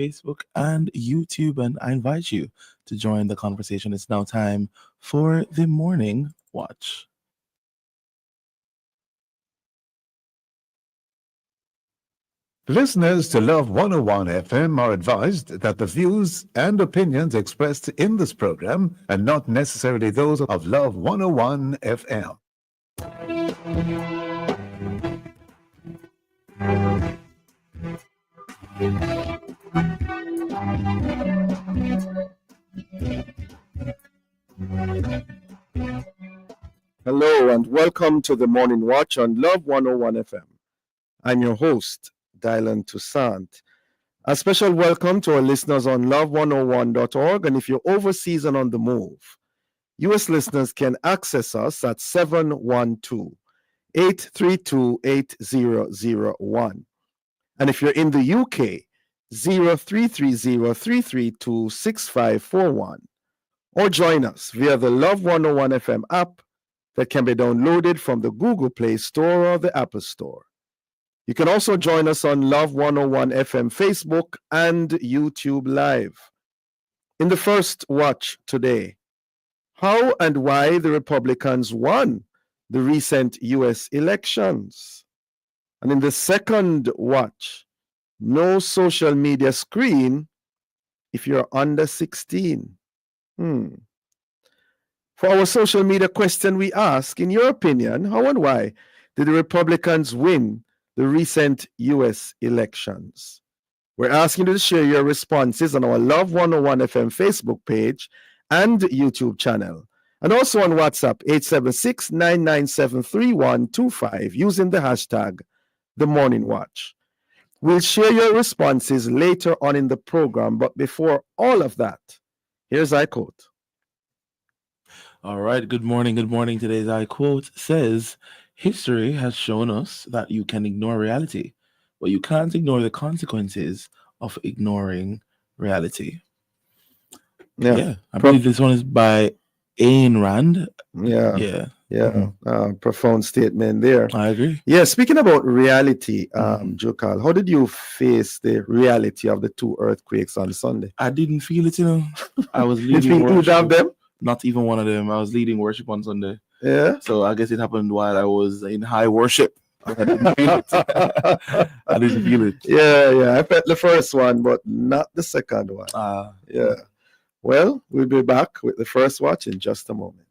Facebook and YouTube, and I invite you to join the conversation. It's now time for the Morning Watch. Listeners to Love 101 FM are advised that the views and opinions expressed in this program are not necessarily those of Love 101 FM. Hello and welcome to the Morning Watch on Love 101 FM. I'm your host, Dylan Toussaint. A special welcome to our listeners on love101.org, and if you're overseas and on the move, U.S. listeners can access us at 712-832-8001. And if you're in the UK, 0330-332-6541. Or join us via the Love 101 FM app that can be downloaded from the Google Play Store or the Apple Store. You can also join us on Love 101 FM Facebook and YouTube Live. In the first watch today, how and why the Republicans won the recent U.S. elections. And in the second watch, no social media screen if you're under 16. For our social media question, we ask, in your opinion, how and why did the Republicans win the recent U.S. elections? We're asking you to share your responses on our Love 101 FM Facebook page and YouTube channel, and also on WhatsApp 876-997-3125 using the hashtag The Morning Watch. We'll share your responses later on in the program, but before all of that, here's I quote. All right, good morning. Today's I quote says, "History has shown us that you can ignore reality, but you can't ignore the consequences of ignoring reality." Yeah. I believe this one is by Ayn Rand. Yeah. Profound statement there. I agree. Yeah, speaking about reality, Jokal, how did you face the reality of the two earthquakes on Sunday? I didn't feel it, I was Did leading you worship. have them? Not even one of them. I was leading worship on Sunday. Yeah. So I guess it happened while I was in high worship. I didn't feel it. I didn't feel it. Yeah. I felt the first one, but not the second one. Yeah. Well, we'll be back with the first watch in just a moment.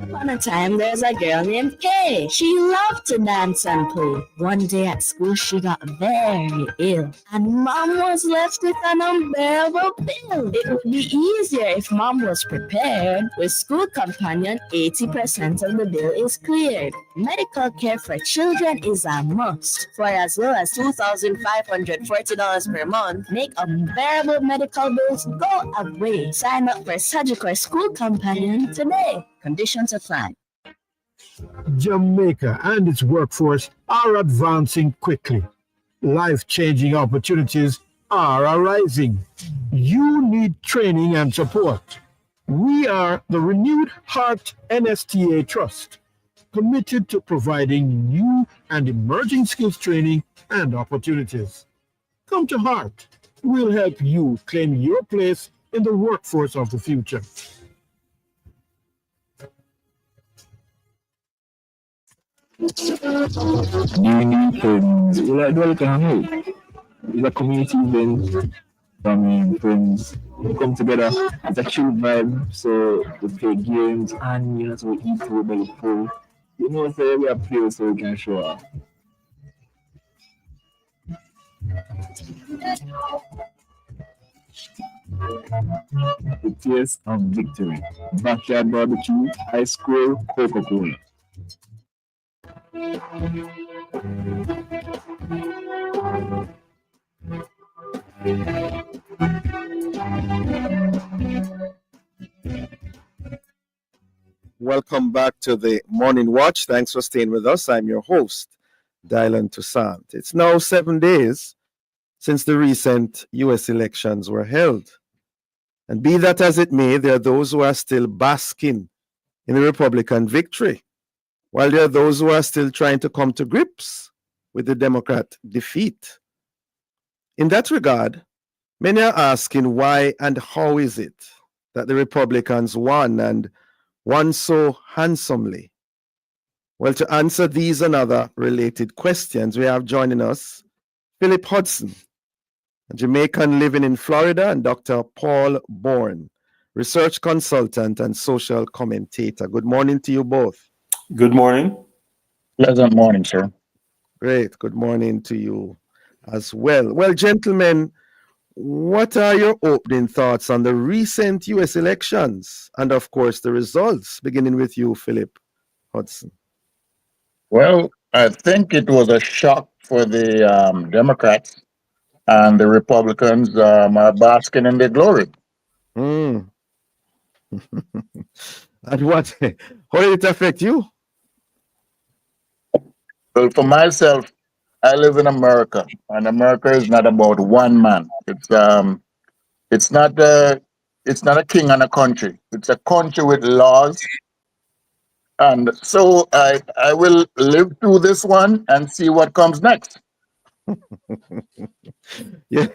Upon a time, there's a girl named Kay. She loved to dance and play. One day at school, she got very ill, and Mom was left with an unbearable bill. It would be easier if Mom was prepared. With School Companion, 80% of the bill is cleared. Medical care for children is a must. For as low as $2,540 per month, make unbearable medical bills go away. Sign up for Surgical School Companion today. Conditions apply. Jamaica and its workforce are advancing quickly. Life-changing opportunities are arising. You need training and support. We are the Renewed Heart NSTA Trust, committed to providing new and emerging skills training and opportunities. Come to Heart. We'll help you claim your place in the workforce of the future. Union friends, we like welcome out. It's a community event. Friends, we come together. It's a chill vibe, so we play games and so we eat to belly full. So we have players so we can show up. The taste of victory. Backyard barbecue, ice cream, Coca-Cola. Welcome back to the Morning Watch. Thanks for staying with us. I'm your host, Dylan Toussaint. It's now 7 days since the recent US elections were held. And be that as it may, there are those who are still basking in the Republican victory, while there are those who are still trying to come to grips with the Democrat defeat. In that regard, many are asking why and how is it that the Republicans won and won so handsomely? Well, to answer these and other related questions, we have joining us Philip Hudson, a Jamaican living in Florida, and Dr. Paul Bourne, research consultant and social commentator. Good morning to you both. Good morning. Pleasant morning, sir. Great. Good morning to you as well. Well, gentlemen, what are your opening thoughts on the recent US elections and, of course, the results? Beginning with you, Philip Hudson. Well, I think it was a shock for the Democrats, and the Republicans are basking in their glory. Mm. And what? How did it affect you? Well, for myself, I live in America, and America is not about one man. It's not a king and a country. It's a country with laws, and so I will live through this one and see what comes next. Yeah,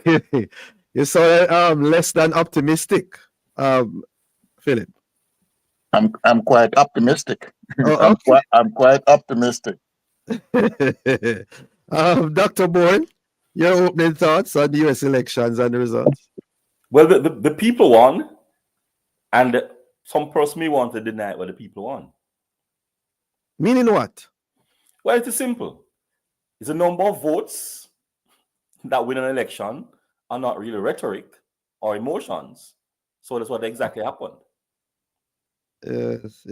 you saw less than optimistic, Philip. I'm quite optimistic. Oh, I'm quite optimistic. okay. Dr. Bourne, your opening thoughts on the US elections and the results? Well, the people won, and some person may want to deny what the people won. Meaning what? Well, it is simple. It's a number of votes that win an election are not really rhetoric or emotions. So that's what exactly happened. Yes.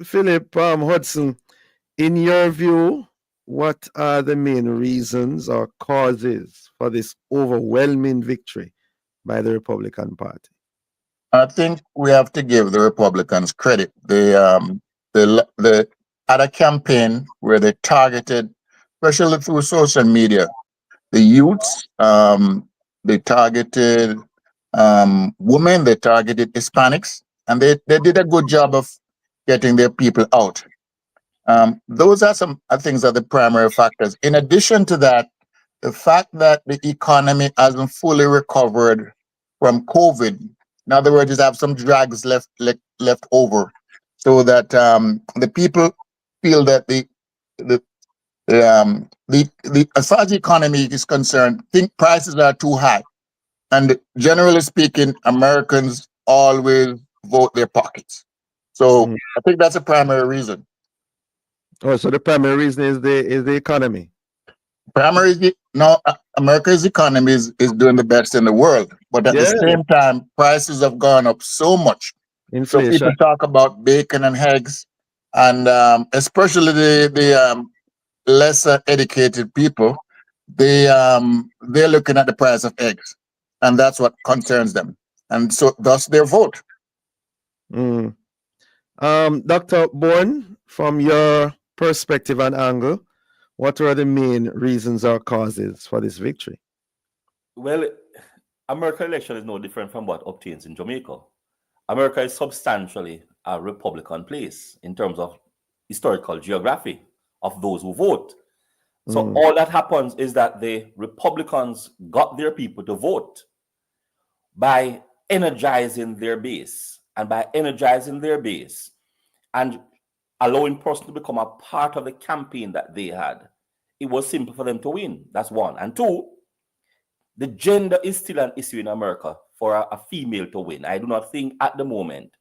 Philip Hudson, in your view, what are the main reasons or causes for this overwhelming victory by the Republican Party? I think we have to give the Republicans credit. They had a campaign where they targeted, especially through social media, the youths. They targeted women. They targeted Hispanics, and they did a good job of getting their people out. Those are some things are the primary factors. In addition to that, the fact that the economy hasn't fully recovered from COVID. In other words, you have some drags left over, so that the people feel that the as far as the economy is concerned, think prices are too high, and generally speaking, Americans always vote their pockets. So I think that's a primary reason. Oh, so the primary reason is the economy. America's economy is doing the best in the world, but at the same time, prices have gone up so much. Inflation. So people talk about bacon and eggs, and especially the lesser educated people, they're looking at the price of eggs, and that's what concerns them, and so thus their vote. Dr. Bourne, from your perspective and angle, what are the main reasons or causes for this victory? Well, American election is no different from what obtains in Jamaica. America is substantially a Republican place in terms of historical geography of those who vote. So all that happens is that the Republicans got their people to vote by energizing their base. And by energizing their base and allowing person to become a part of the campaign that they had, it was simple for them to win. That's one. And two, the gender is still an issue in America for a female to win. I do not think at the moment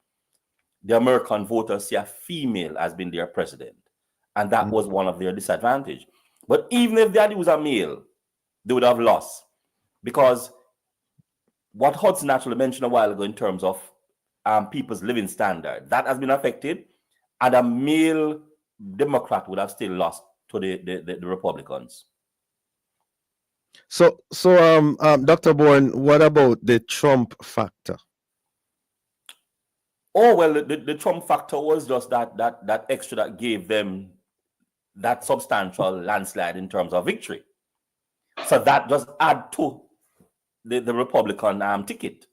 the American voters see a female as being their president. And that was one of their disadvantage. But even if they had used a male, they would have lost. Because what Hudson actually mentioned a while ago in terms of people's living standard, that has been affected. And a male Democrat would have still lost to the Republicans. So, Dr. Bourne, what about the Trump factor? Oh, well, the Trump factor was just that extra that gave them that substantial landslide in terms of victory. So that just add to the Republican ticket.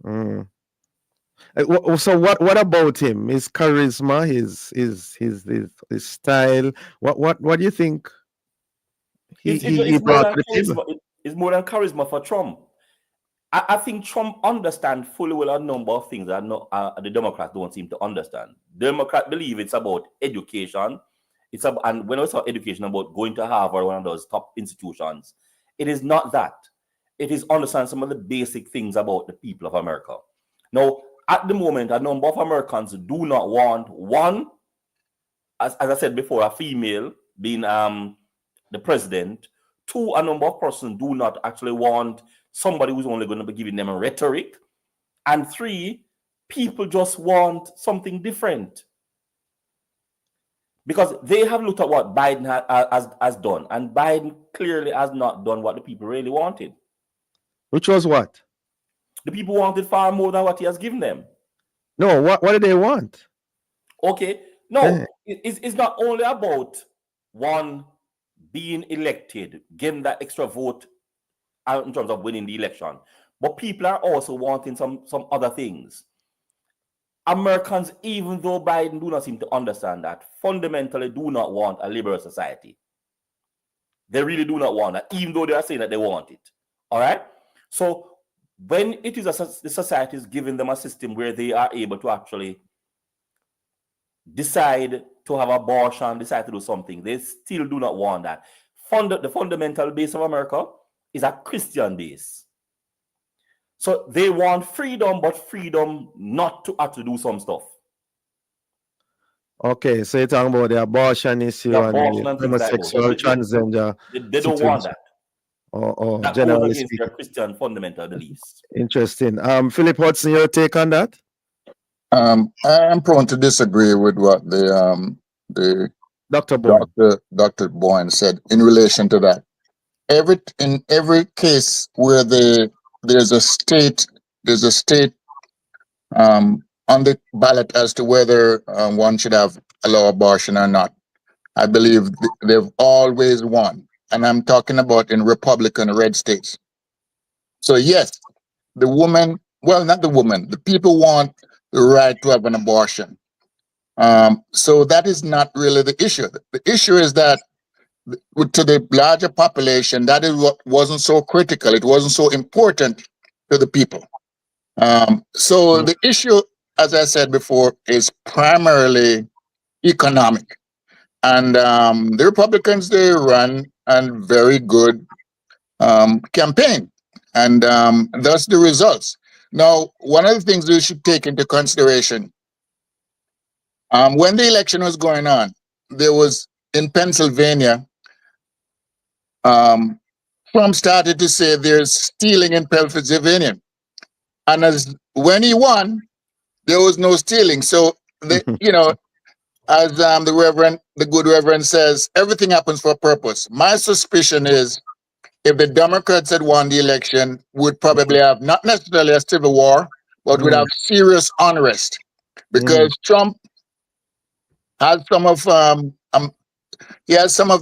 Mm. So what about him? His charisma, his style. What do you think he It's more brought than to the table? charisma. It's more than charisma for Trump. I think Trump understands fully well a number of things that the Democrats don't seem to understand. Democrats believe it's about education. And when I say education, about going to Harvard, one of those top institutions, it is not that. It is understand some of the basic things about the people of America. Now, at the moment, a number of Americans do not want one, as I said before, a female being the president. Two, a number of persons do not actually want somebody who's only going to be giving them a rhetoric. And three, people just want something different. Because they have looked at what Biden has done, and Biden clearly has not done what the people really wanted. Which was what? The people wanted far more than what he has given them. No, what did they want? Okay, no, it's not only about one being elected, getting that extra vote in terms of winning the election, but people are also wanting some other things. Americans, even though Biden do not seem to understand that, fundamentally do not want a liberal society. They really do not want that, even though they are saying that they want it. All right? So when it is the society is giving them a system where they are able to actually decide to have abortion, decide to do something, they still do not want that. The fundamental base of America is a Christian base. So they want freedom, but freedom not to have to do some stuff. Okay, so you're talking about the abortion issue and the homosexual, transgender. They don't want that. That goes against their Christian fundamental beliefs. Interesting. Philip Hudson, your take on that? I am prone to disagree with what the Dr. Bourne. Dr. Bourne said in relation to that. In every case where there's a state on the ballot as to whether one should allow abortion or not, I believe they've always won. And I'm talking about in Republican red states. So yes, the people want the right to have an abortion. So that is not really the issue. The issue is that to the larger population, that is what wasn't so critical. It wasn't so important to the people. So the issue, as I said before, is primarily economic. And the Republicans, they run a very good campaign. And that's the results. Now, one of the things we should take into consideration, when the election was going on, there was in Pennsylvania, Trump started to say there's stealing in Pennsylvania. And when he won, there was no stealing. So, as the good Reverend says, everything happens for a purpose. My suspicion is if the Democrats had won the election, would probably have not necessarily a civil war, but would have serious unrest. Because Trump has some of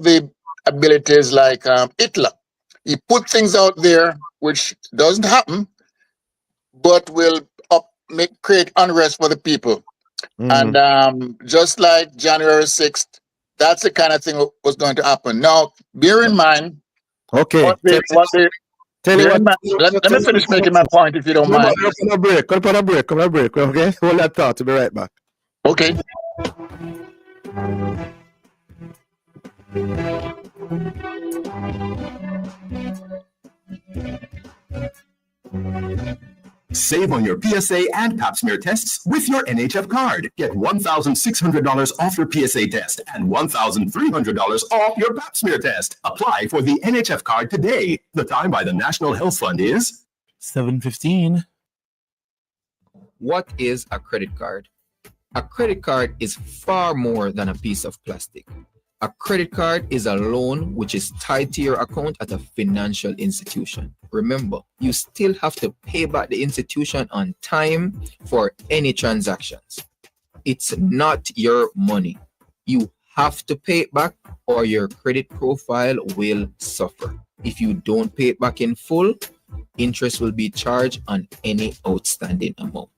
the abilities like Hitler. He put things out there which doesn't happen, but will create unrest for the people. And just like January 6th, that's the kind of thing was going to happen. Now, bear in mind. Okay. Let me finish making my point, if you don't mind. Come on a break. Okay, hold that thought. To be right back. Okay. Save on your PSA and Pap smear tests with your NHF card. Get $1,600 off your PSA test and $1,300 off your Pap smear test. Apply for the NHF card today. The time by the National Health Fund is 7:15. What is a credit card? A credit card is far more than a piece of plastic. A credit card is a loan which is tied to your account at a financial institution. Remember, you still have to pay back the institution on time for any transactions. It's not your money. You have to pay it back or your credit profile will suffer. If you don't pay it back in full, interest will be charged on any outstanding amount.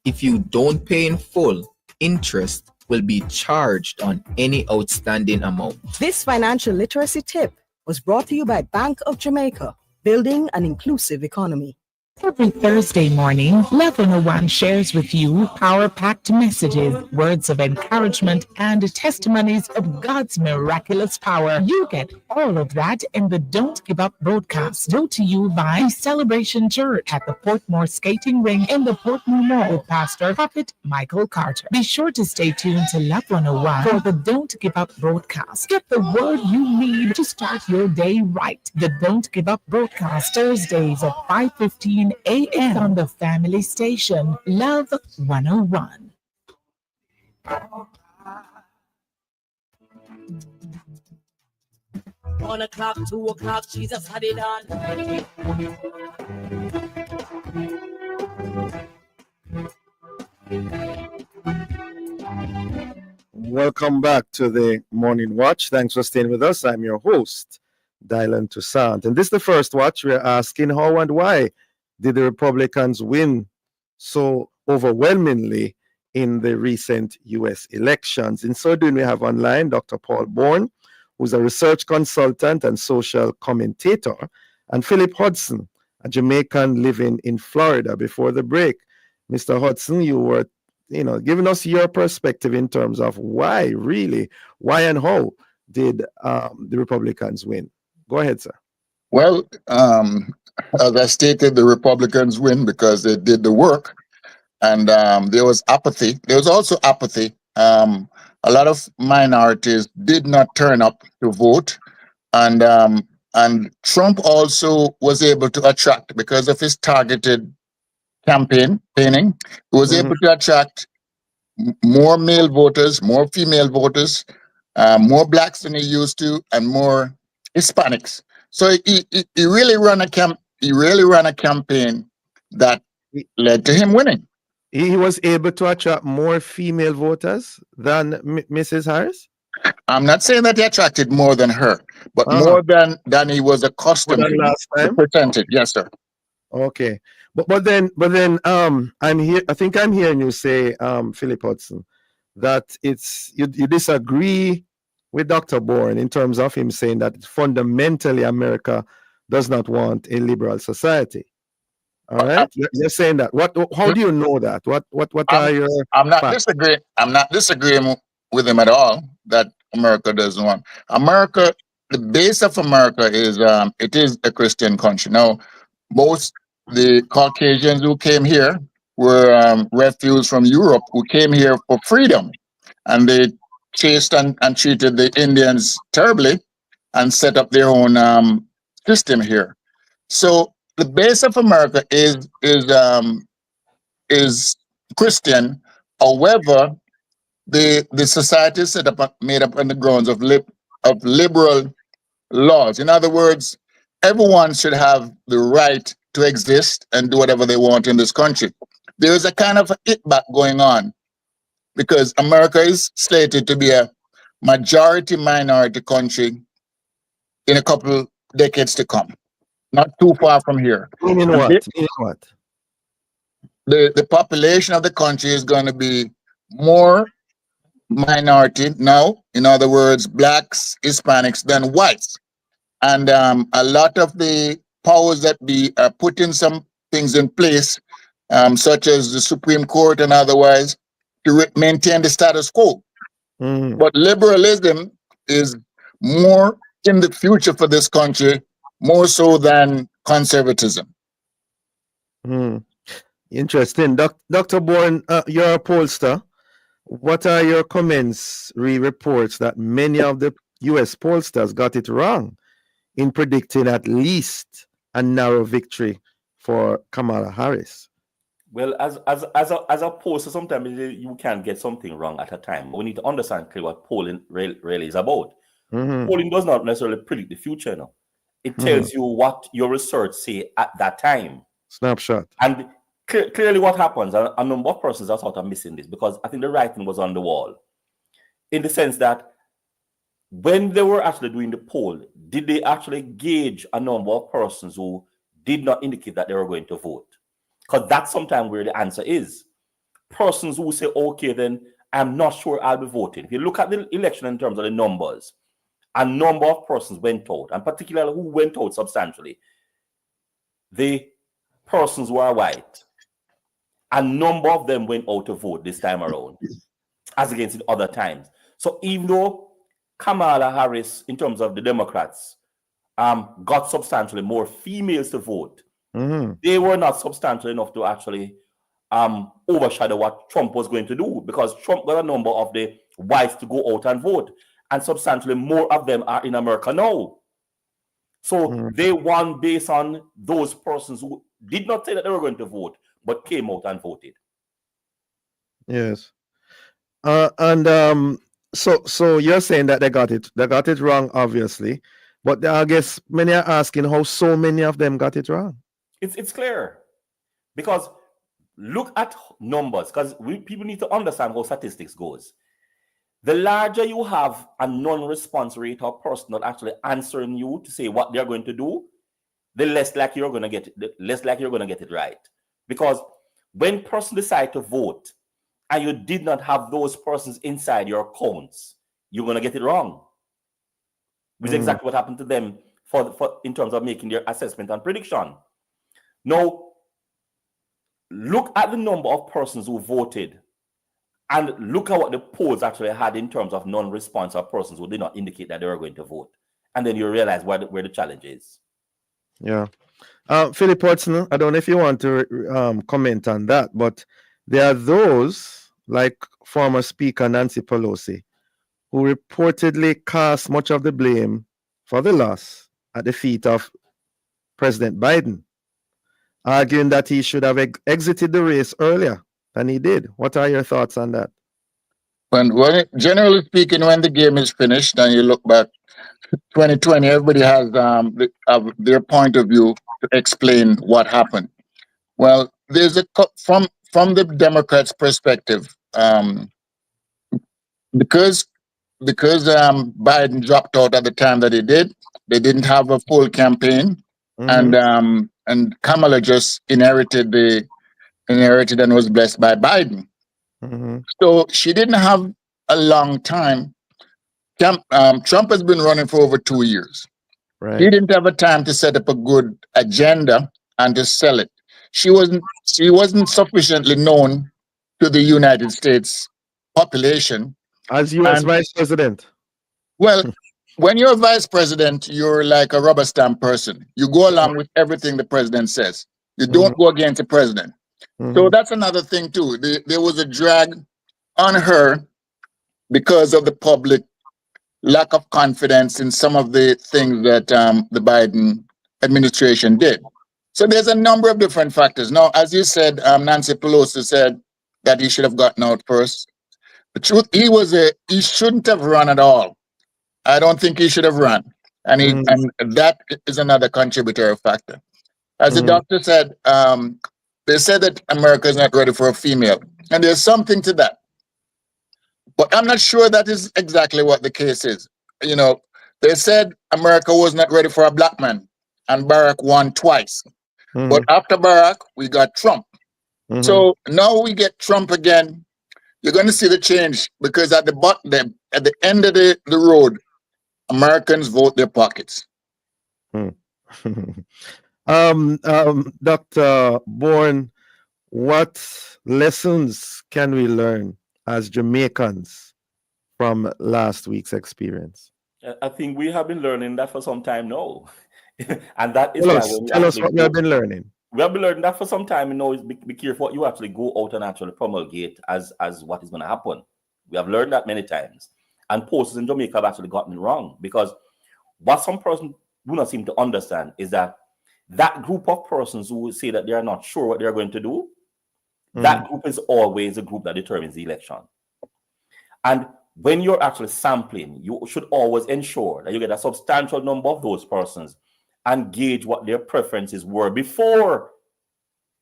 If you don't pay in full, interest will be charged on any outstanding amount. This financial literacy tip was brought to you by Bank of Jamaica, building an inclusive economy. Every Thursday morning, Love 101 shares with you power-packed messages, words of encouragement, and testimonies of God's miraculous power. You get all of that in the Don't Give Up broadcast, brought to you by Celebration Church at the Portmore Skating Ring in the Portmore Mall with Pastor Prophet Michael Carter. Be sure to stay tuned to Love 101 for the Don't Give Up broadcast. Get the word you need to start your day right. The Don't Give Up broadcast, Thursdays at 5:15 a.m. on the family station, Love 101. 1 o'clock, 2 o'clock, Jesus had it on. Welcome back to the Morning Watch. Thanks for staying with us. I'm your host, Dylan Toussaint. And this is the first watch. We're asking how and why did the Republicans win so overwhelmingly in the recent U.S. elections. In so doing, we have online Dr. Paul Bourne, who's a research consultant and social commentator, and Philip Hudson, a Jamaican living in Florida. Before the break, Mr. Hudson, you were giving us your perspective in terms of why and how did the Republicans win. Go ahead, sir. Well, as I stated, the Republicans win because they did the work, and there was apathy. There was also apathy. A lot of minorities did not turn up to vote, and Trump also was able to attract, because of his targeted campaigning, he was able to attract more male voters, more female voters, more blacks than he used to, and more Hispanics. So he really ran a campaign that led to him winning. He was able to attract more female voters than Mrs. Harris? I'm not saying that he attracted more than her, but more than he was accustomed to last time? percentage. Yes, sir. Okay. But then I'm here. I think I'm hearing you say, Philip Hudson, that you disagree with Dr. Bourne in terms of him saying that fundamentally America does not want a liberal society. All right, you're saying that. How do you know that? What are your? I'm not disagreeing. I'm not disagreeing with him at all that America doesn't want. America, the base of America is it is a Christian country. Now, most the Caucasians who came here were refugees from Europe who came here for freedom, and they chased and treated the Indians terribly and set up their own system here. So the base of America is Christian. However, the society is made up on the grounds of liberal laws. In other words, everyone should have the right to exist and do whatever they want in this country. There is a kind of hit back going on because America is slated to be a majority minority country in a couple decades to come. Not too far from here. Meaning what? The population of the country is going to be more minority now. In other words, blacks, Hispanics than whites. And a lot of the powers that be are putting some things in place, such as the Supreme Court and otherwise, to maintain the status quo. But liberalism is more in the future for this country, more so than conservatism. Interesting. Dr. Bourne, you're a pollster. What are your comments, reports that many of the U.S. pollsters got it wrong in predicting at least a narrow victory for Kamala Harris? Well, as a pollster, sometimes you can get something wrong at a time. We need to understand clearly what polling really is about. Polling does not necessarily predict the future now. It tells you what your research say at that time. Snapshot. And clearly what happens, a number of persons are sort of missing this because I think the writing was on the wall. In the sense that when they were actually doing the poll, did they actually gauge a number of persons who did not indicate that they were going to vote? Because that's sometimes where the answer is. Persons who say, okay, then I'm not sure I'll be voting. If you look at the election in terms of the numbers, a number of persons went out, and particularly who went out substantially, the persons who are white. A number of them went out to vote this time around, as against in other times. So even though Kamala Harris, in terms of the Democrats, got substantially more females to vote, they were not substantial enough to actually overshadow what Trump was going to do, because Trump got a number of the whites to go out and vote, and substantially more of them are in America now. So they won based on those persons who did not say that they were going to vote, but came out and voted. Yes. So you're saying that they got it wrong, obviously, but I guess many are asking how so many of them got it wrong. It's clear, because look at numbers, because people need to understand how statistics goes. The larger you have a non-response rate of person not actually answering you to say what they're going to do, the less likely you're going to get it. The less likely you're going to get it right. Because when person decide to vote, and you did not have those persons inside your accounts, you're going to get it wrong. Which is exactly what happened to them for in terms of making their assessment and prediction. Now, look at the number of persons who voted, and look at what the polls actually had in terms of non-response of persons who did not indicate that they were going to vote. And then you realize where the challenge is. Yeah. Philip Watson, I don't know if you want to comment on that, but there are those, like former Speaker Nancy Pelosi, who reportedly cast much of the blame for the loss at the feet of President Biden, arguing that he should have exited the race earlier than he did. What are your thoughts on that? Generally speaking, when the game is finished and you look back, 2020, everybody has their point of view to explain what happened. Well, there's from the Democrats' perspective, because Biden dropped out at the time that he did, they didn't have a full campaign, and Kamala just inherited and was blessed by Biden. So she didn't have a long time. Trump has been running for over 2 years. Right. He didn't have a time to set up a good agenda and to sell it. She wasn't sufficiently known to the United States population. As U.S. Vice President. Well, when you're a vice president, you're like a rubber stamp person. You go along with everything the president says. You don't go against the president. So that's another thing too. There was a drag on her because of the public lack of confidence in some of the things that the Biden administration did. So there's a number of different factors. Now, as you said, Nancy Pelosi said that he should have gotten out first. The truth, he shouldn't have run at all. I don't think he should have run. And that is another contributory factor. As the doctor said, they said that America is not ready for a female. And there's something to that. But I'm not sure that is exactly what the case is. You know, they said America was not ready for a black man, and Barack won twice. But after Barack, we got Trump. So now we get Trump again. You're going to see the change, because at the end of the road, Americans vote their pockets. Dr. Bourne, what lessons can we learn as Jamaicans from last week's experience? I think we have been learning that for some time now. And that is tell us what we have been learning. We have been learning that for some time. You know, be careful what you actually go out and actually promulgate as what is going to happen. We have learned that many times. And posters in Jamaica have actually gotten it wrong, because what some person do not seem to understand is that group of persons who say that they are not sure what they're going to do, that group is always a group that determines the election. And when you're actually sampling, you should always ensure that you get a substantial number of those persons and gauge what their preferences were before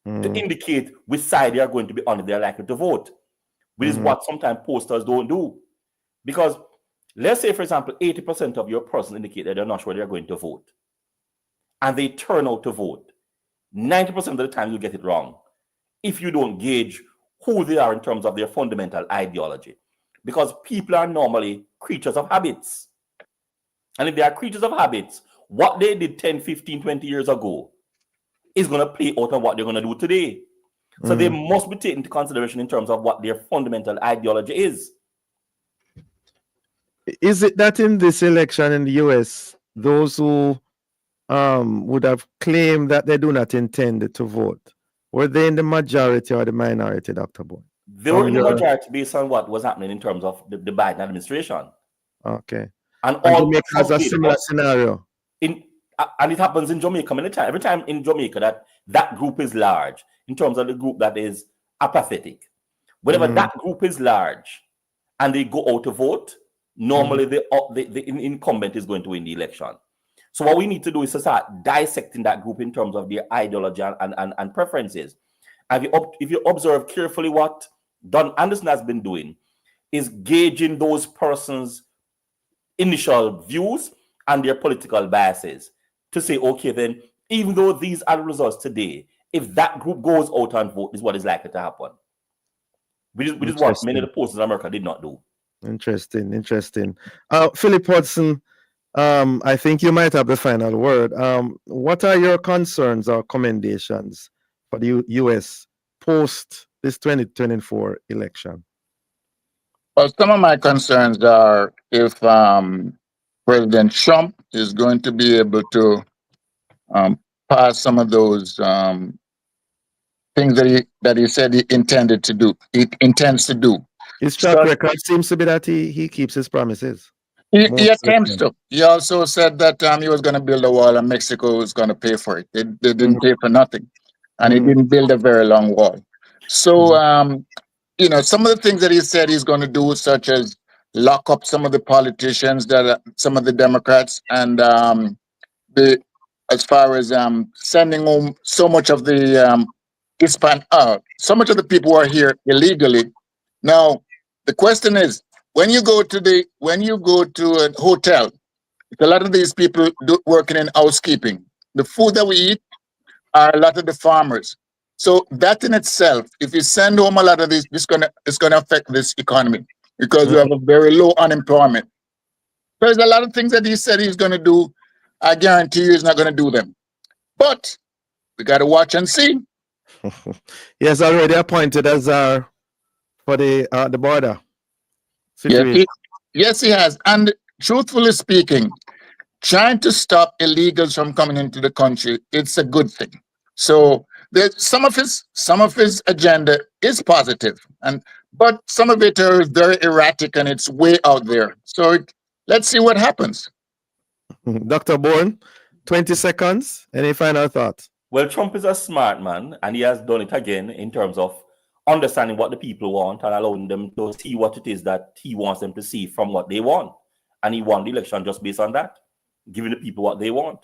to indicate which side they are going to be on if they're likely to vote, which is what sometimes posters don't do. Because Let's say, for example, 80% of your persons indicate that they're not sure they're going to vote. And they turn out to vote. 90% of the time you get it wrong if you don't gauge who they are in terms of their fundamental ideology. Because people are normally creatures of habits. And if they are creatures of habits, what they did 10, 15, 20 years ago is going to play out on what they're going to do today. So they must be taken into consideration in terms of what their fundamental ideology is. Is it that in this election in the US, those who would have claimed that they do not intend to vote, were they in the majority or the minority, Dr. Boone? They were in the majority based on what was happening in terms of the Biden administration. Okay. And all Jamaica has a similar scenario. And it happens in Jamaica many times. Every time in Jamaica that group is large in terms of the group that is apathetic. Whenever that group is large and they go out to vote, normally the incumbent is going to win the election. So what we need to do is to start dissecting that group in terms of their ideology and preferences. And if you observe carefully what Don Anderson has been doing, is gauging those persons' initial views and their political biases to say, okay, then, even though these are the results today, if that group goes out and vote, this is what is likely to happen. Which is what many of the posters in America did not do. Interesting. Philip Hudson, I think you might have the final word. What are your concerns or commendations for the U.S. post this 2024 election? Well, some of my concerns are if President Trump is going to be able to pass some of those things that he said he intended to do. He intends to do. His track record seems to be that he keeps his promises. He attempts to. He also said that he was going to build a wall and Mexico was going to pay for it. They didn't pay for nothing. And he didn't build a very long wall. So, some of the things that he said he's going to do, such as lock up some of the politicians, some of the Democrats, and as far as sending home so much of the so much of the people who are here illegally. Now, the question is, when you go to a hotel, a lot of these people working in housekeeping. The food that we eat are a lot of the farmers. So that in itself, if you send home a lot of these, it's gonna affect this economy because we have a very low unemployment. There's a lot of things that he said he's gonna do. I guarantee you he's not gonna do them. But we gotta watch and see. He has already appointed as for the border situation. Yes, he has. And truthfully speaking, trying to stop illegals from coming into the country, it's a good thing. So some of his agenda is positive, but some of it are very erratic and it's way out there. So let's see what happens. Dr. Bourne, 20 seconds. Any final thoughts? Well, Trump is a smart man, and he has done it again in terms of understanding what the people want and allowing them to see what it is that he wants them to see from what they want. And he won the election just based on that, giving the people what they want.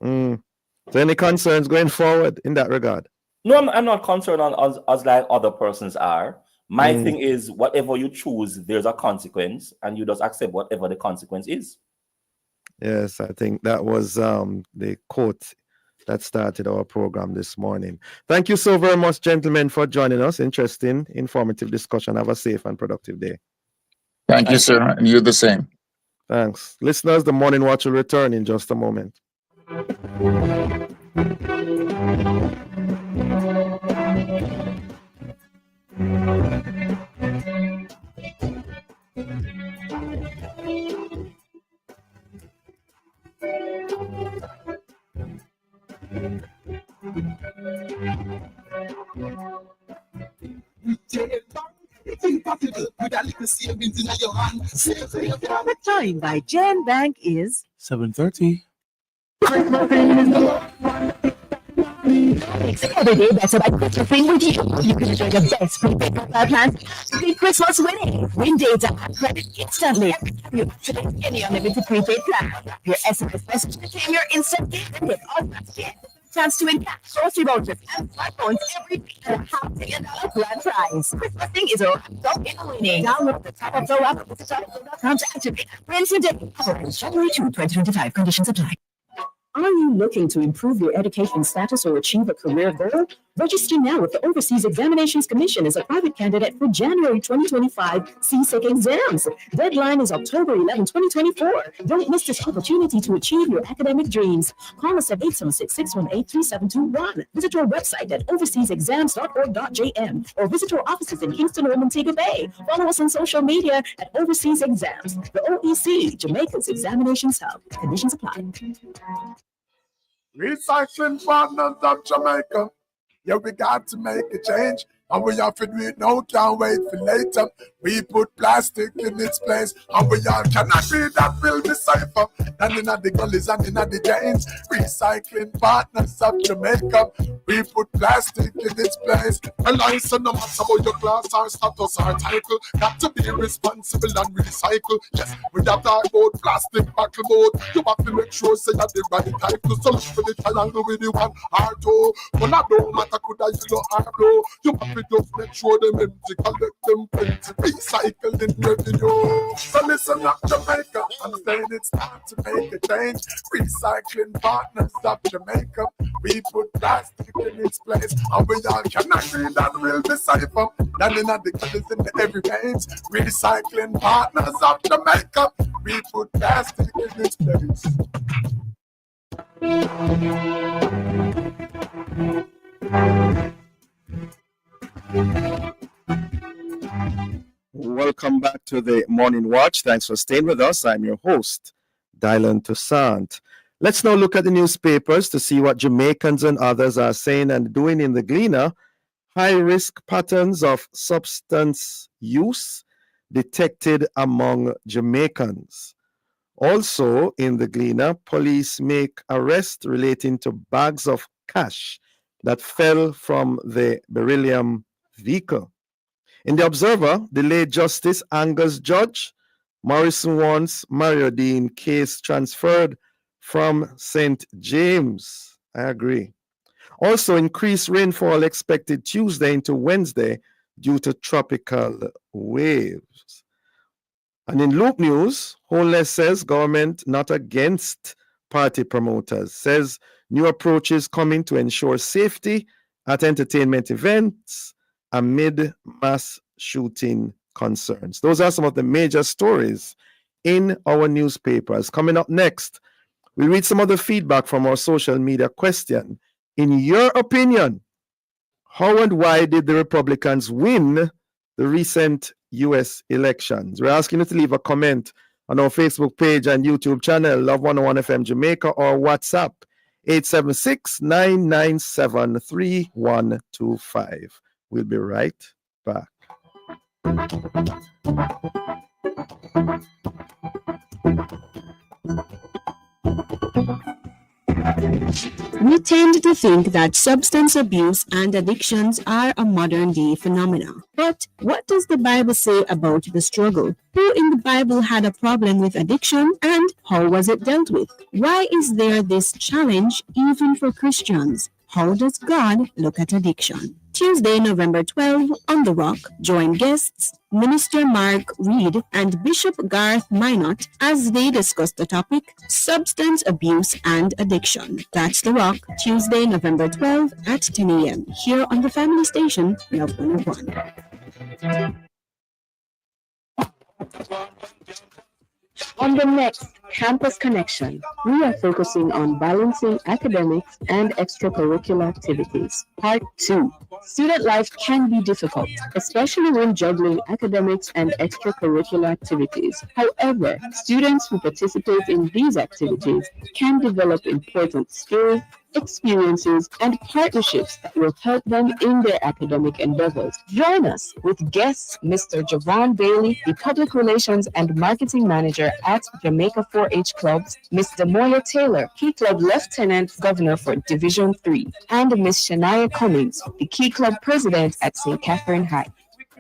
So any concerns going forward in that regard? No, I'm not concerned on as like other persons are. My thing is, whatever you choose, there's a consequence, and you just accept whatever the consequence is. Yes, I think that was the quote that started our program this morning. Thank you so very much, gentlemen, for joining us. Interesting, informative discussion. Have a safe and productive day. Thank you, sir. And you the same. Thanks. Listeners, the Morning Watch will return in just a moment. The time by Gen Bank is 7:30. Every day, that's about Christmas thing with you. You can enjoy the best prepaid mobile plans. Big Christmas winning. Win data and credit instantly. You select any unlimited prepaid plan. Your SMS message to claim your instant gift and get automatic gift. Chance to win cash, grocery vouchers, and smartphones every week and a $500 grand prize. Christmasing is wrapped up in winning. Download the Top of the app at topofthewap.com to activate. Win today. Offer ends January 2, 2025. Conditions apply. Are you looking to improve your education status or achieve a career goal? Register now with the Overseas Examinations Commission as a private candidate for January 2025 CSEC exams. Deadline is October 11, 2024. Don't miss this opportunity to achieve your academic dreams. Call us at 876-618-3721. Visit our website at overseasexams.org.jm or visit our offices in Kingston or Montego Bay. Follow us on social media at Overseas Exams. The OEC, Jamaica's Examinations Hub. Conditions apply. Recycling partners of Jamaica. Yeah, we got to make a change. And we have to do it now, can't wait for later. We put plastic in its place. And we all can agree that will be safer than in the gullies and in the drains. Recycling partners of Jamaica. We put plastic in its place. A license no matter about your class or status or title. Got to be responsible and recycle. Yes, we have talk about plastic buckle boat. You have to make sure say that the right type to search for the triangle with the one or two. But I don't matter could I yellow or blue. You have to just make sure them empty, collect them plenty, recycling revenue. So listen up, Jamaica, I'm saying it's time to make a change. Recycling partners of Jamaica, we put plastic in its place, and we all can agree that will be safer than in the colors in the every range. Recycling partners of Jamaica, we put plastic in its place. Welcome back to the Morning Watch. Thanks for staying with us. I'm your host, Dylan Toussaint. Let's now look at the newspapers to see what Jamaicans and others are saying and doing in the Gleaner. High-risk patterns of substance use detected among Jamaicans. Also in the Gleaner, police make arrest relating to bags of cash that fell from the beryllium vehicle. In the Observer, delayed justice angers judge. Morrison wants Mario Dean case transferred from St. James. I agree. Also, increased rainfall expected Tuesday into Wednesday due to tropical waves. And in Loop News, Holness says government not against party promoters, says new approaches coming to ensure safety at entertainment events amid mass shooting concerns. Those are some of the major stories in our newspapers. Coming up next, we read some of the feedback from our social media question. In your opinion, how and why did the Republicans win the recent U.S. elections? We're asking you to leave a comment on our Facebook page and YouTube channel, Love 101 FM Jamaica, or WhatsApp 876-997-3125. We'll be right back. We tend to think that substance abuse and addictions are a modern-day phenomenon. But what does the Bible say about the struggle? Who in the Bible had a problem with addiction, and how was it dealt with? Why is there this challenge even for Christians? How does God look at addiction? Tuesday, November 12, on The Rock, join guests Minister Mark Reed and Bishop Garth Minot as they discuss the topic, Substance Abuse and Addiction. That's The Rock, Tuesday, November 12 at 10 a.m. here on the family station, Love 101. On the next Campus Connection, we are focusing on balancing academics and extracurricular activities. Part 2. Student life can be difficult, especially when juggling academics and extracurricular activities. However, students who participate in these activities can develop important skills, experiences, and partnerships that will help them in their academic endeavors. Join us with guests Mr. Javon Bailey, the Public Relations and Marketing Manager at Jamaica 4-H Clubs, Ms. Demoya Taylor, Key Club Lieutenant Governor for Division 3, and Ms. Shania Cummings, the Key Club President at St. Catherine High.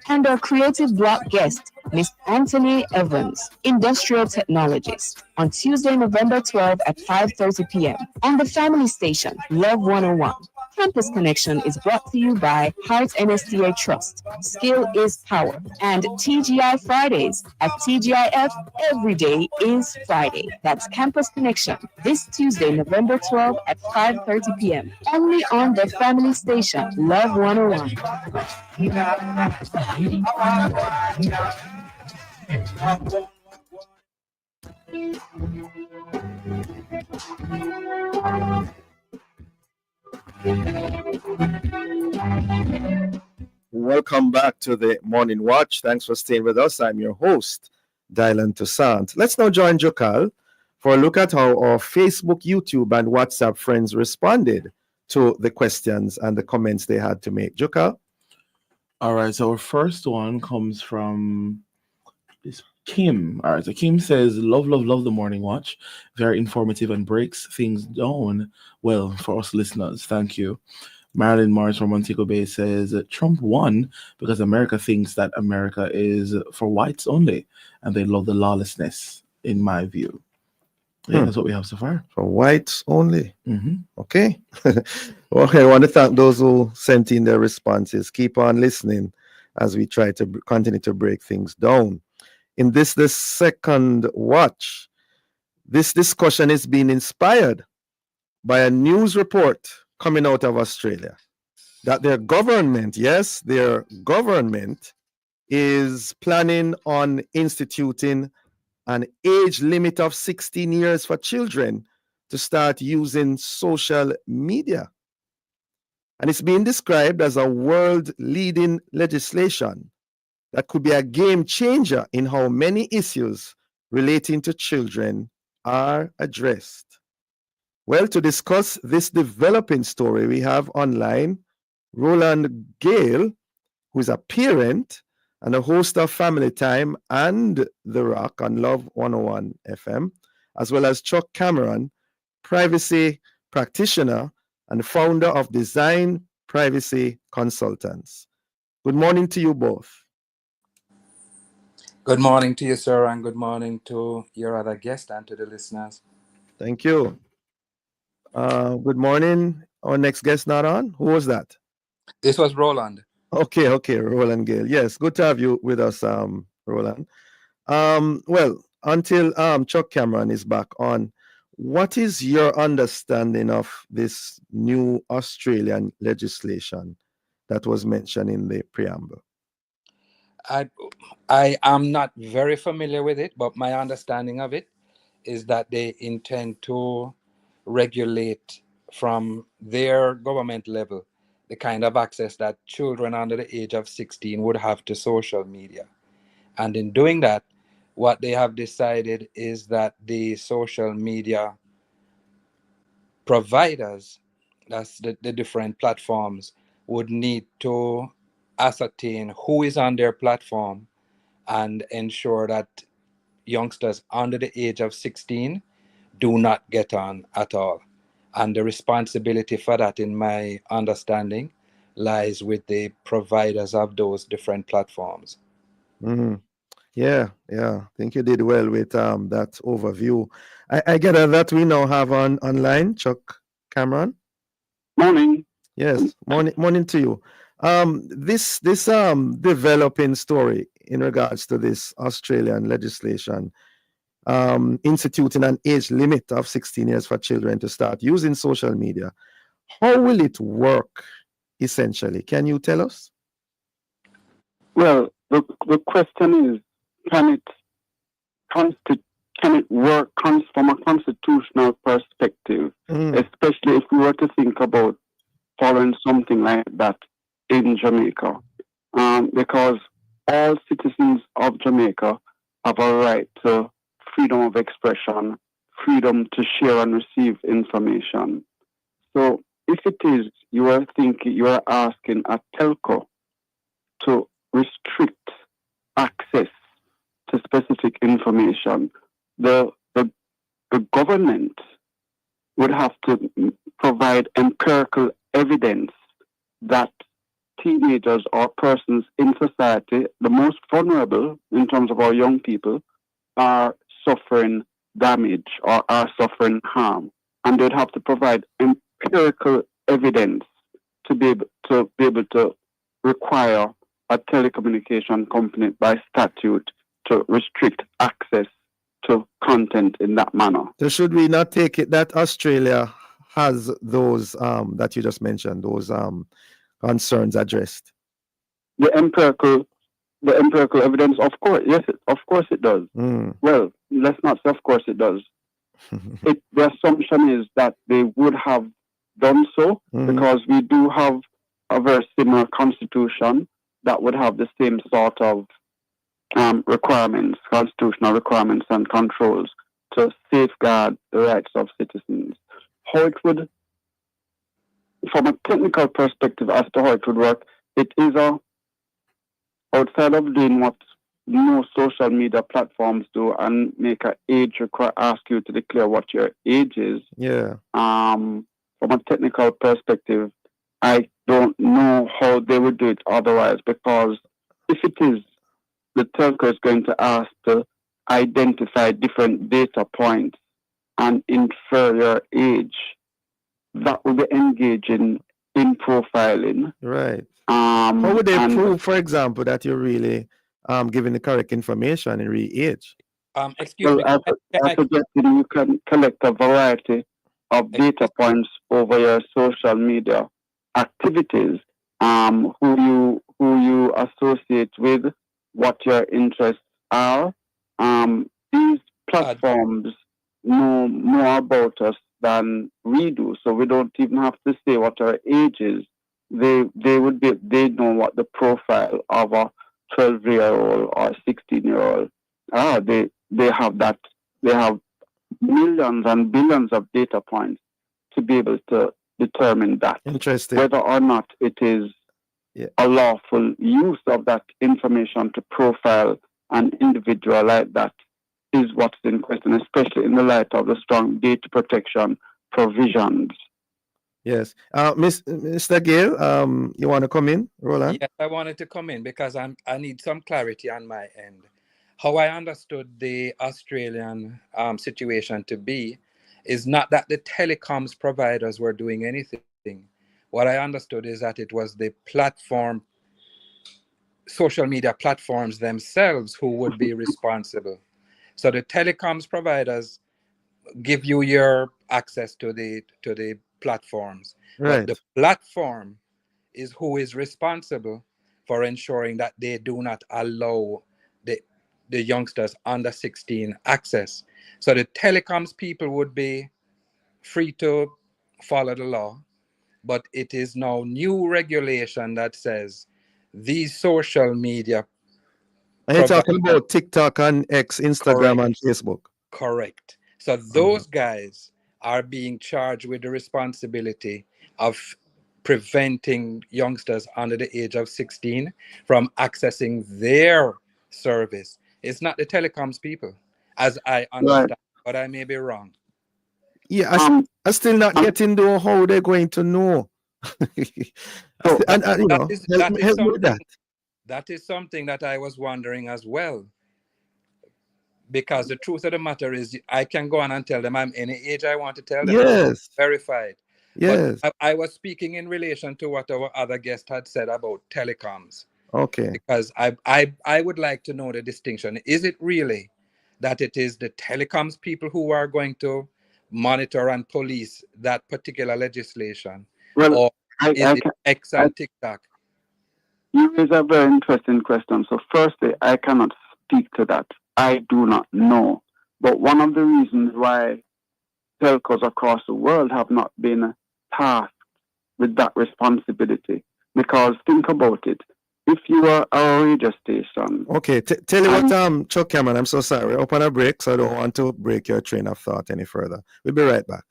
And our creative block guest, Miss Anthony Evans, industrial technologist, on Tuesday, November 12th at 5:30 p.m. on the family station, Love 101. Campus Connection is brought to you by Heart NSTA Trust, Skill is Power, and TGI Fridays. At TGIF, every day is Friday. That's Campus Connection, this Tuesday, November 12th at 5:30 p.m. Only on the family station, Love 101. Welcome back to the Morning Watch. Thanks for staying with us. I'm your host, Dylan Toussaint. Let's now join Jokal for a look at how our Facebook, YouTube, and WhatsApp friends responded to the questions and the comments they had to make. Jokal? All right, so our first one comes from this Kim. All right, so Kim says, love, love, love the Morning Watch. Very informative and breaks things down well for us listeners. Thank you. Marilyn Morris from Montego Bay says Trump won because America thinks that America is for whites only, and they love the lawlessness, in my view. Yeah, that's what we have so far. For whites only. Mm-hmm. Okay. Okay, I want to thank those who sent in their responses. Keep on listening as we try to continue to break things down. In this second watch, this discussion is being inspired by a news report coming out of Australia that their government, yes, their government is planning on instituting an age limit of 16 years for children to start using social media. And it's being described as a world-leading legislation that could be a game changer in how many issues relating to children are addressed. Well, to discuss this developing story, we have online Roland Gale, who is a parent and a host of Family Time and The Rock on Love 101 FM, as well as Chuck Cameron, privacy practitioner and founder of Design Privacy Consultants. Good morning to you both. Good morning to you, sir, and good morning to your other guest and to the listeners. Thank you. Good morning. Our next guest not on. Who was that? This was Roland. Okay, Roland Gale. Yes, good to have you with us, Roland. Well, until Chuck Cameron is back on, what is your understanding of this new Australian legislation that was mentioned in the preamble? I am not very familiar with it, but my understanding of it is that they intend to regulate from their government level the kind of access that children under the age of 16 would have to social media. And in doing that, what they have decided is that the social media providers, that's the different platforms, would need to ascertain who is on their platform and ensure that youngsters under the age of 16 do not get on at all. And the responsibility for that, in my understanding, lies with the providers of those different platforms. Mm-hmm. Yeah. I think you did well with that overview. I get that we now have online Chuck Cameron. Morning. Yes, morning to you. This developing story in regards to this Australian legislation instituting an age limit of 16 years for children to start using social media. How will it work essentially? Can you tell us? Well, the question is, can it work from a constitutional perspective, especially if we were to think about following something like that in Jamaica? Because all citizens of Jamaica have a right to freedom of expression, freedom to share and receive information. So if it is, you are asking a telco to restrict access to specific information, the government would have to provide empirical evidence that teenagers or persons in society, the most vulnerable in terms of our young people, are suffering damage or are suffering harm. And they'd have to provide empirical evidence to be able to require a telecommunication company by statute to restrict access to content in that manner. So should we not take it that Australia has those that you just mentioned, those concerns addressed? The empirical evidence, of course, yes, of course it does. Well, let's not say of course it does. The assumption is that they would have done so because we do have a very similar constitution that would have the same sort of requirements, constitutional requirements and controls to safeguard the rights of citizens. How it would, from a technical perspective as to how it would work, it is outside of doing what most social media platforms do and make an age ask you to declare what your age is. Yeah. From a technical perspective, I don't know how they would do it otherwise, because if it is, the telco is going to ask to identify different data points and infer your age. That would be engaging in profiling. Right. How would they and- prove, for example, that you're really giving the correct information in real age? Excuse me. As suggested, you can collect a variety of data points over your social media activities, who you associate with, what your interests are. These platforms know more about us than we do, so we don't even have to say what our age is. They know what the profile of a 12-year-old or 16-year-old are. They have that. They have millions and billions of data points to be able to determine that. Interesting. Whether or not it is a lawful use of that information to profile an individual like that is what's in question, especially in the light of the strong data protection provisions. Yes. Mr. Gale, you want to come in, Roland? Yes, I wanted to come in because I need some clarity on my end. How I understood the Australian situation to be is not that the telecoms providers were doing anything. What I understood is that it was the social media platforms themselves who would be responsible. So the telecoms providers give you your access to the platforms, Right. but the platform is who is responsible for ensuring that they do not allow the youngsters under 16 access. So the telecoms people would be free to follow the law, but it is now new regulation that says these social media. And you're talking about TikTok and X, Instagram, Correct. and Facebook. Correct. So those guys are being charged with the responsibility of preventing youngsters under the age of 16 from accessing their service. It's not the telecoms people, as I understand, but I may be wrong. Yeah, I still not getting to how they're going to know. That is help me with that. That is something that I was wondering as well. Because the truth of the matter is, I can go on and tell them I'm any age I want to tell them. Yes. Verified. Yes. But I was speaking in relation to what our other guest had said about telecoms. Okay. Because I would like to know the distinction. Is it really that it is the telecoms people who are going to monitor and police that particular legislation? Well, or is it X and TikTok? You raise a very interesting question. So firstly, I cannot speak to that. I do not know. But one of the reasons why telcos across the world have not been tasked with that responsibility, because think about it. If you are a radio station... Okay, tell you what, Chuck Cameron, I'm so sorry. Up on a break, so I don't want to break your train of thought any further. We'll be right back.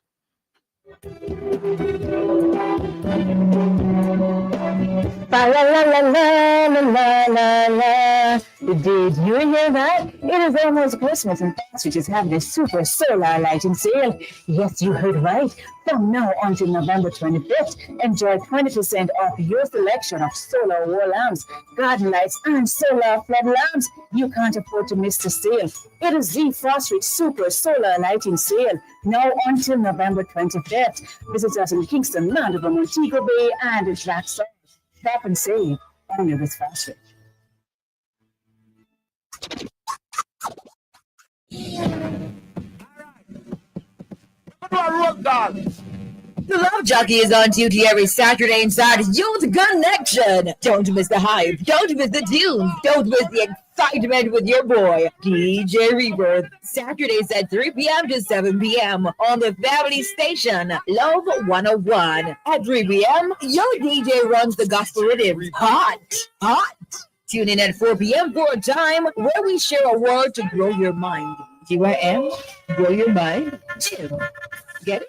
La la la la la la la la. Did you hear that? It is almost Christmas and Fastreach is having a super solar lighting sale. Yes, you heard right. From now until November 25th, enjoy 20% off your selection of solar wall lamps, garden lights, and solar flood lamps. You can't afford to miss the sale. It is the Fastreach Super Solar Lighting Sale, now until November 25th. Visit us in Kingston, Mandeville, Montego Bay, and Jackson. Stop and save only with Fastreach. The Love Jockey is on duty every Saturday inside Youth Connection. Don't miss the hype. Don't miss the tunes. Don't miss the excitement with your boy, DJ Rebirth. Saturdays at 3 p.m. to 7 p.m. on the family station, Love 101. At 3 p.m., your DJ runs the gospel rhythm. Hot. Tune in at 4 p.m. for a time where we share a word to grow your mind. GYM, grow your mind. Jim, get it?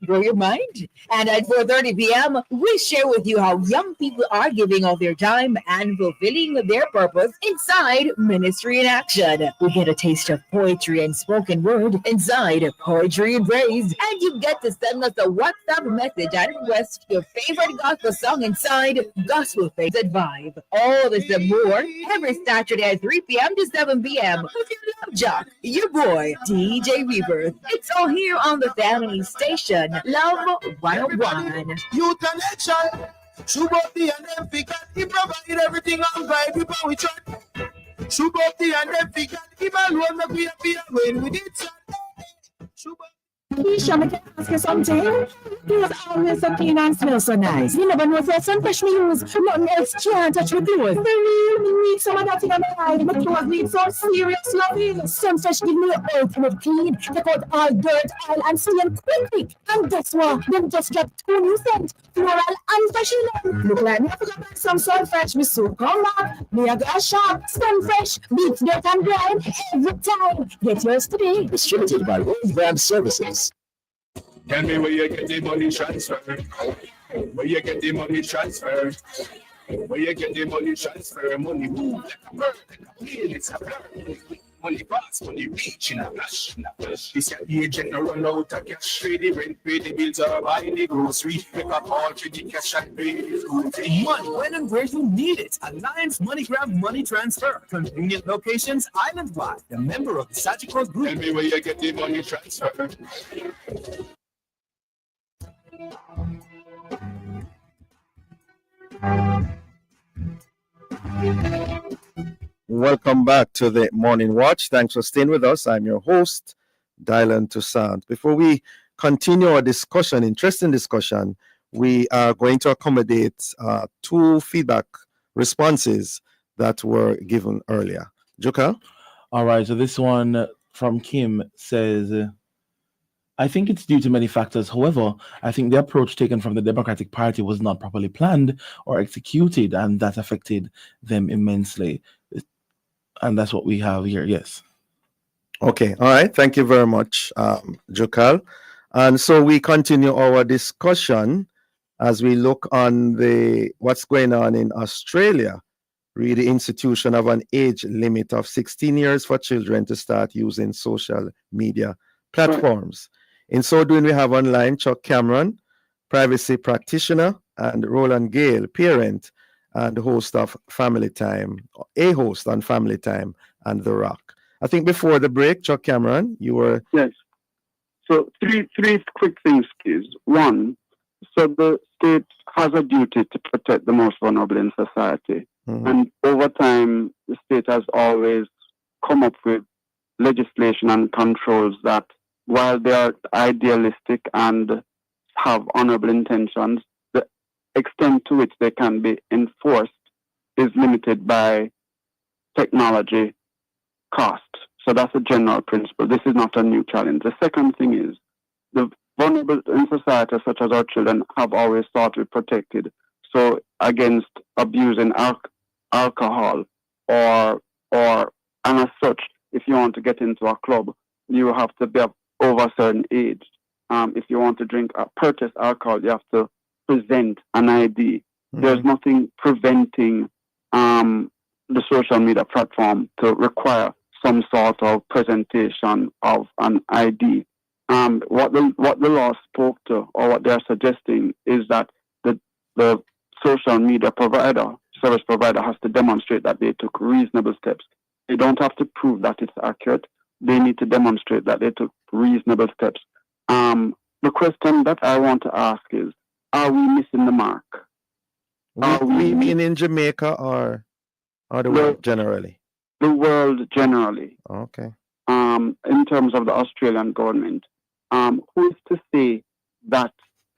Grow your mind. And at 4:30 p.m., we share with you how young people are giving of their time and fulfilling their purpose inside Ministry in Action. We get a taste of poetry and spoken word inside Poetry and Praise. And you get to send us a WhatsApp message and request your favorite gospel song inside Gospel Faith and Vibe. All this and more every Saturday at 3 p.m. to 7 p.m. with your love jock, your boy, DJ Rebirth. It's all here on the family station. Love 101. Youth Connection. Shoot up the and them figure. He provide everything on vibe. We power chat. Shoot up the and them figure. He alone the be when we did chat. Shoot up. Keisha, I can ask you something. You was always so clean and smell so nice. You never know if you're sunfresh me use. Nothing else can't touch my clothes. For real, me need some of that in my life. My clothes need so serious loving. Sunfresh give me the ultimate clean. Take out all dirt, oil, and stain quickly. And guess what? Them just dropped 2 new scents. Floral and freshy. Look like me I forgot about some sunfresh. Me so come back. Me I got a shop. Sunfresh beats dirt and grime every time. Get yours today. Distributed by Rose Brand Services. Tell me where you get the money transfer. Where you get the money transfer. Where you get the money transfer. Money move like a bird, like a plane, it's a blur. Money pass, money reach in a flash, in a flash. This your agent no run out of cash. Pay the rent, pay the bills, or buy the grocery. Pick up all to the cash and pay the school fee. Money when and where you need it. Alliance MoneyGram Money Transfer. Convenient locations island-wide. A member of the Sagicor Group. Tell me where you get the money transfer. Welcome back to the Morning Watch. Thanks for staying with us. I'm your host, Dylan Toussaint. Before we continue our discussion, interesting discussion, we are going to accommodate 2 feedback responses that were given earlier. Joka? All right, so this one from Kim says, I think it's due to many factors. However, I think the approach taken from the Democratic Party was not properly planned or executed, and that affected them immensely. And that's what we have here, yes. Okay, all right. Thank you very much, Jokal. And so we continue our discussion as we look on what's going on in Australia. The institution of an age limit of 16 years for children to start using social media platforms. In so doing, we have online Chuck Cameron, privacy practitioner, and Roland Gale, parent and host of Family Time, a host on Family Time and The Rock. I think before the break, Chuck Cameron, you were... Yes. So three quick things, please. One, so the state has a duty to protect the most vulnerable in society. Mm-hmm. And over time, the state has always come up with legislation and controls that, while they are idealistic and have honorable intentions, the extent to which they can be enforced is limited by technology cost. So that's a general principle. This is not a new challenge. The second thing is the vulnerable in society, such as our children, have always thought to be protected. So against abusing alcohol and as such, if you want to get into a club, you have to be over a certain age. If you want to purchase alcohol, you have to present an ID. Mm-hmm. There's nothing preventing the social media platform to require some sort of presentation of an ID. What the law spoke to, or what they are suggesting, is that the social media provider, service provider, has to demonstrate that they took reasonable steps. They don't have to prove that it's accurate. They need to demonstrate that they took reasonable steps. The question that I want to ask is, are we missing the mark? We mean in Jamaica or the world generally? The world generally. Okay. In terms of the Australian government, who is to say that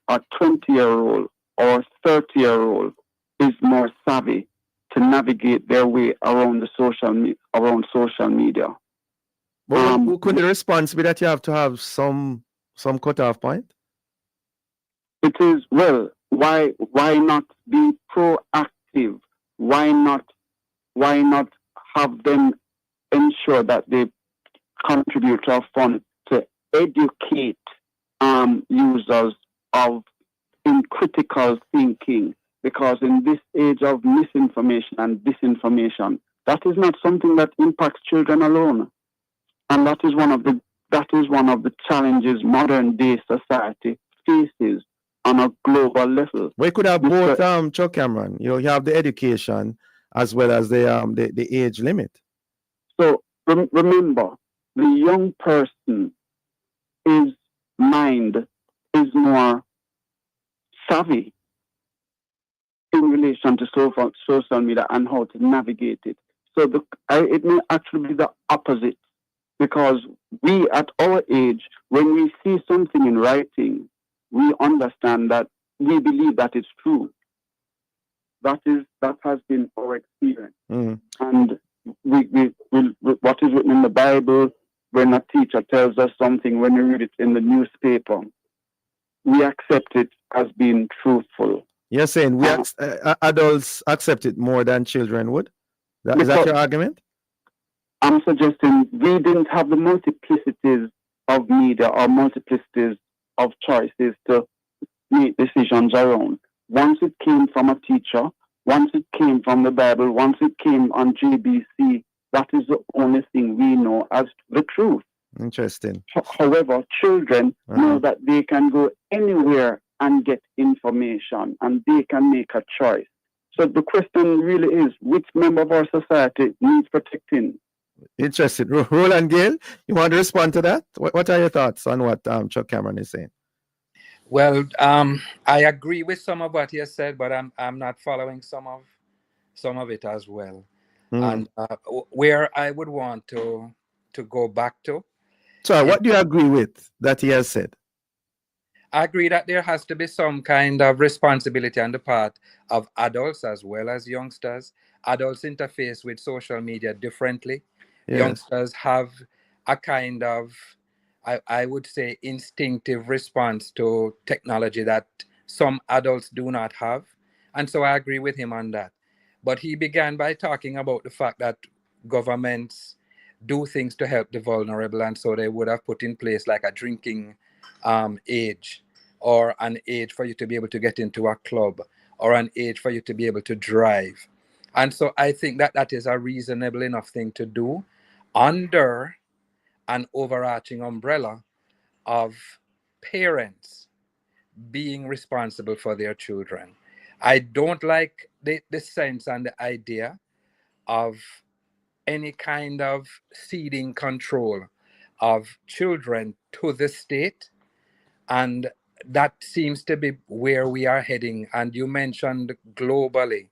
a 20-year-old or 30-year-old is more savvy to navigate their way around the social media? But who could the response be that you have to have some cutoff point? It is, well, why not be proactive? Why not have them ensure that they contribute to a fund to educate users in critical thinking? Because in this age of misinformation and disinformation, that is not something that impacts children alone, and that is one of the challenges modern day society faces on a global level. We could have both, Chuck Cameron. You have the education as well as the age limit. So remember, the young person, his mind is more savvy in relation to social media and how to navigate it. So it may actually be the opposite, because we at our age, when we see something in writing, we understand that we believe that it's true. That has been our experience. And what is written in the Bible, when a teacher tells us something, when we read it in the newspaper, we accept it as being truthful. You're saying adults accept it more than children would? Is that your argument? I'm suggesting we didn't have the multiplicities of media or multiplicities of choices to make decisions around. Once it came from a teacher, once it came from the Bible, once it came on JBC, that is the only thing we know as the truth. Interesting. However, children know that they can go anywhere and get information, and they can make a choice. So the question really is, which member of our society needs protecting? Interesting. Roland Gale, you want to respond to that? What are your thoughts on what Chuck Cameron is saying? Well, I agree with some of what he has said, but I'm not following some of it as well. And where I would want to go back to. So, what do you agree with that he has said? I agree that there has to be some kind of responsibility on the part of adults as well as youngsters. Adults interface with social media differently. Yes. Youngsters have a kind of, I would say, instinctive response to technology that some adults do not have. And so I agree with him on that. But he began by talking about the fact that governments do things to help the vulnerable, and so they would have put in place like a drinking age, or an age for you to be able to get into a club, or an age for you to be able to drive. And so I think that is a reasonable enough thing to do under an overarching umbrella of parents being responsible for their children. I don't like the sense and the idea of any kind of ceding control of children to the state. And that seems to be where we are heading. And you mentioned globally,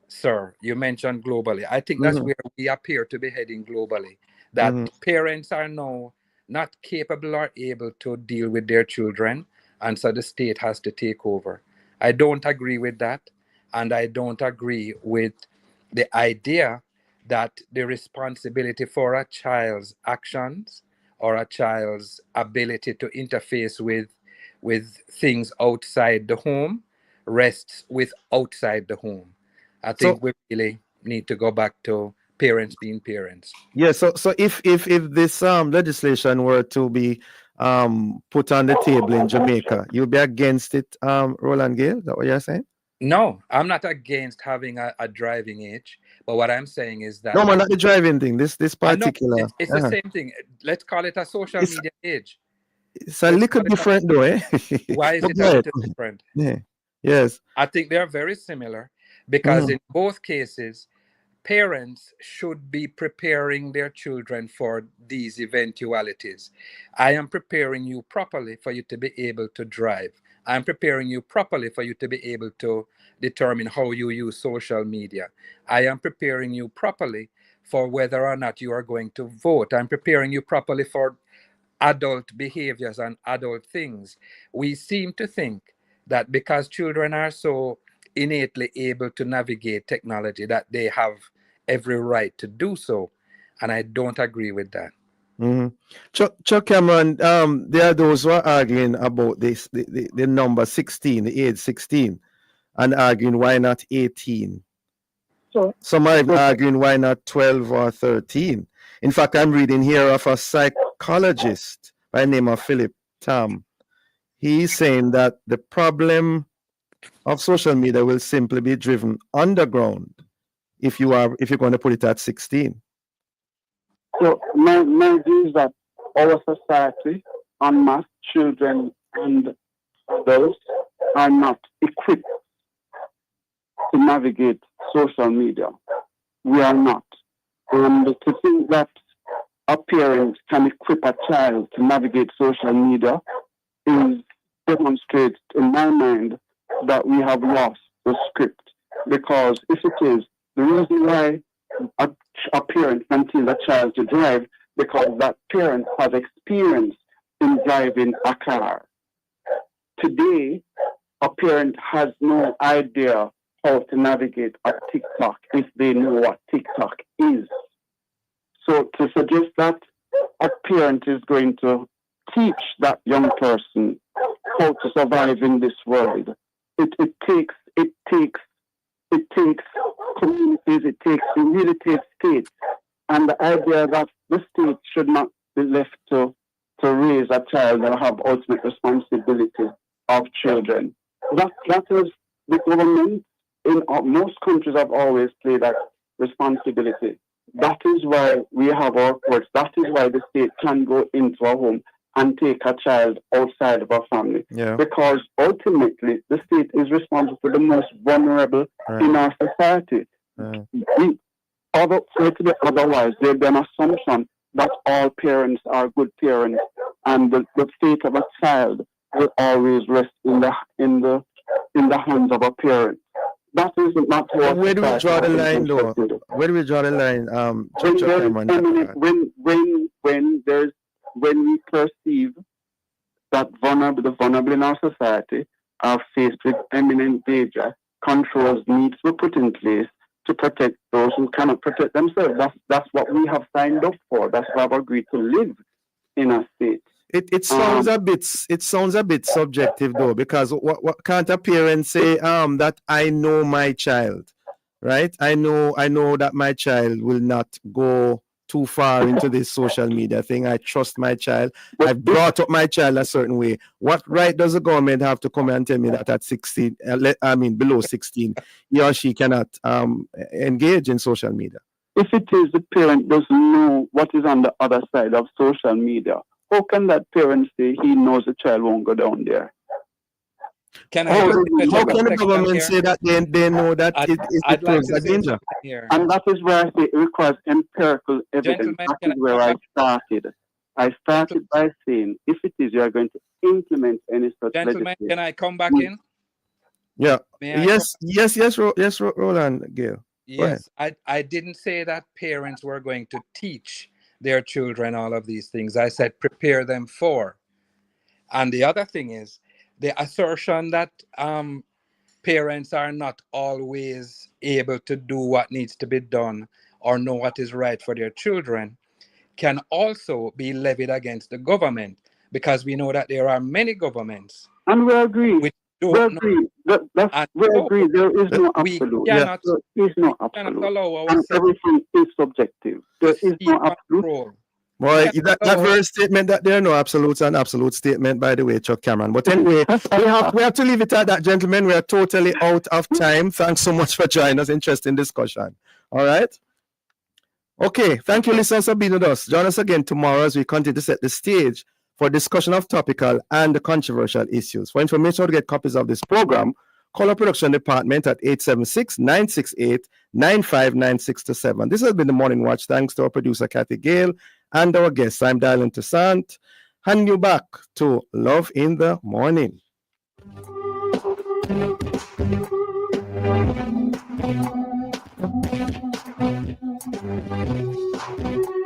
sir, you mentioned globally. I think that's where we appear to be heading globally, that parents are now not capable or able to deal with their children, and so the state has to take over. I don't agree with that, and I don't agree with the idea that the responsibility for a child's actions or a child's ability to interface with things outside the home rests with outside the home. I think we really need to go back to parents being parents. Yeah, so if this legislation were to be put on the table in Jamaica, you'd be against it, Roland Gale? Is that what you're saying? No, I'm not against having a driving age, but what I'm saying is No, that man, not the driving thing. This I know particular. it's the same thing. Let's call it a social It's media age. it's a Let's little call it different though, eh? why is But it go a ahead. little different? Yeah. Yes. I think they are very similar because Mhm. in both cases, parents should be preparing their children for these eventualities. I am preparing you properly for you to be able to drive. I'm preparing you properly for you to be able to determine how you use social media. I am preparing you properly for whether or not you are going to vote. I'm preparing you properly for adult behaviors and adult things. We seem to think that because children are so innately able to navigate technology that they have every right to do so. And I don't agree with that. Mm-hmm. Chuck Cameron, there are those who are arguing about this, the number 16, the age 16, and arguing why not 18. So, Some are even arguing why not 12 or 13. In fact, I'm reading here of a psychologist by the name of Philip Tam. He's saying that the problem of social media will simply be driven underground if you're going to put it at 16. so my view is that our society, en masse, children and adults, are not equipped to navigate social media. We are not. And to think that a parent can equip a child to navigate social media is demonstrates in my mind that we have lost the script. Because if it is, the reason why a parent can tell a child to drive, because that parent has experience in driving a car. Today, a parent has no idea how to navigate a TikTok if they know what TikTok is. So to suggest that a parent is going to teach that young person how to survive in this world, it takes communities, it really takes states. And the idea that the state should not be left to raise a child and have ultimate responsibility of children. That is the government in most countries have always played that responsibility. That is why we have our courts. That is why the state can go into a home and take a child outside of a family. Yeah. Because ultimately, the state is responsible for the most vulnerable in our society. Otherwise, there'd be an assumption that all parents are good parents, and the fate of a child will always rest in the hands of a parent. That is not what. Where do we draw the line, though? Where do we draw the line, When we perceive that the vulnerable in our society are faced with imminent danger, controls need to be put in place to protect those who cannot protect themselves. That's what we have signed up for. That's why I've agreed to live in a state. It sounds a bit subjective though, because what can't a parent say that I know my child, right? I know that my child will not go too far into this social media thing. I trust my child. I've brought up my child a certain way. What right does the government have to come and tell me that at 16, below 16, he or she cannot engage in social media? If it is the parent doesn't know what is on the other side of social media, how can that parent say he knows the child won't go down there? Can how can the government say that they know that it poses a danger? And that is where I say it requires empirical evidence. That is where I started. I started by saying, if it is you are going to implement any such Gentlemen, legislation. can I come back in? Yeah. Yes, Roland, Gail. Yes, I didn't say that parents were going to teach their children all of these things. I said prepare them for. And the other thing is the assertion that parents are not always able to do what needs to be done or know what is right for their children can also be levied against the government, because we know that there are many governments. And we agree. We agree. We agree. There is no absolute. There is no absolute. Allow and everything is subjective. There is no absolute. Boy, that very statement that there are no absolutes and absolute statement, by the way, Chuck Cameron. But anyway, we have to leave it at that, gentlemen. We are totally out of time. Thanks so much for joining us. Interesting discussion. All right. Okay. Thank you, listeners, for being with us. Join us again tomorrow as we continue to set the stage for discussion of topical and controversial issues. For information or to get copies of this program, call our production department at 876-968-9596-7. This has been the Morning Watch. Thanks to our producer, Kathy Gale, and our guests. I'm dialing Toussaint. Hand you back to Love in the Morning. Thank you.